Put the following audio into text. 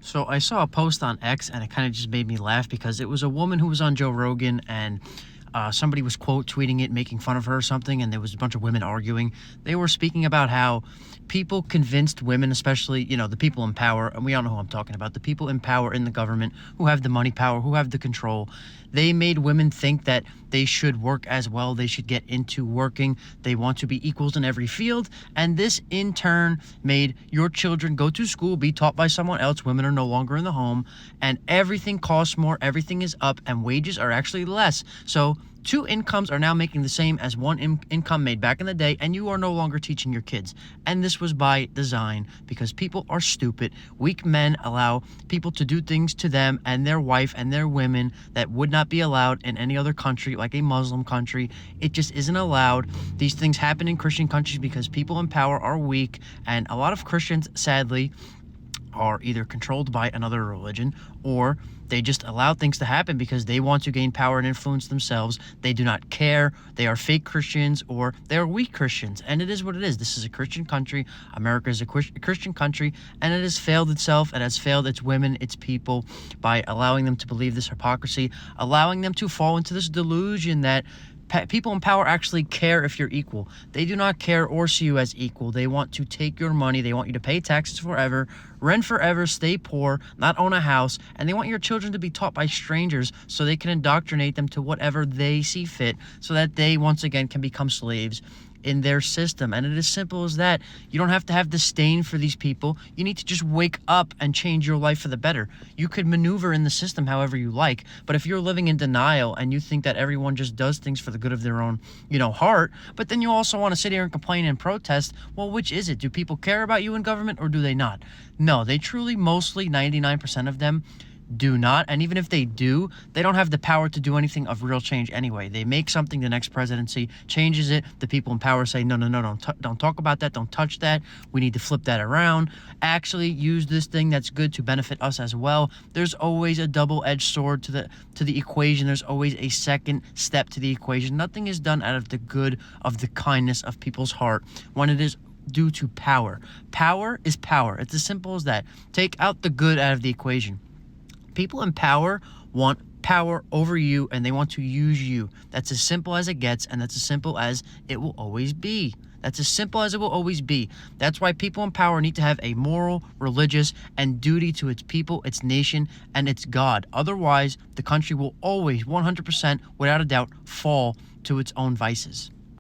So I saw a post on X and it kind of just made me laugh because it was a woman who was on Joe Rogan and somebody was quote tweeting it, making fun of her or something, and there was a bunch of women arguing. They were speaking about how people convinced women, especially, the people in power, and we all know who I'm talking about, the people in power in the government who have the money power, who have the control. They made women think that they should work as well. They should get into working. They want to be equals in every field. And this in turn made your children go to school, be taught by someone else. Women are no longer in the home and everything costs more. Everything is up and wages are actually less. So two incomes are now making the same as one income made back in the day, and you are no longer teaching your kids. And this was by design because people are stupid. Weak men allow people to do things to them and their wife and their women that would not be allowed in any other country, like a Muslim country. It just isn't allowed. These things happen in Christian countries because people in power are weak, and a lot of Christians, sadly, are either controlled by another religion or they just allow things to happen because they want to gain power and influence themselves. They do not care. They are fake Christians or they are weak Christians. And it is what it is. This is a Christian country. America is a Christian country, and it has failed itself. It has failed its women, its people, by allowing them to believe this hypocrisy, allowing them to fall into this delusion that people in power actually care if you're equal. They do not care or see you as equal. They want to take your money. They want you to pay taxes forever, rent forever, stay poor, not own a house, and they want your children to be taught by strangers so they can indoctrinate them to whatever they see fit so that they once again can become slaves in their system. And it is simple as that. You don't have to have disdain for these people. You need to just wake up and change your life for the better. You could maneuver in the system however you like, but if you're living in denial and you think that everyone just does things for the good of their own, heart, but then you also want to sit here and complain and protest, well, which is it? Do people care about you in government or do they not? No, they truly, mostly 99% of them do not. And even if they do, they don't have the power to do anything of real change anyway. They make something, the next presidency changes it. The people in power say, no, don't talk about that. Don't touch that. We need to flip that around. Actually use this thing that's good to benefit us as well. There's always a double-edged sword to the equation. There's always a second step to the equation. Nothing is done out of the good, of the kindness of people's heart when it is due to power. Power is power. It's as simple as that. Take out the good out of the equation. People in power want power over you and they want to use you. That's as simple as it gets, and that's as simple as it will always be. That's as simple as it will always be. That's why people in power need to have a moral, religious, and duty to its people, its nation, and its God. Otherwise, the country will always, 100%, without a doubt, fall to its own vices.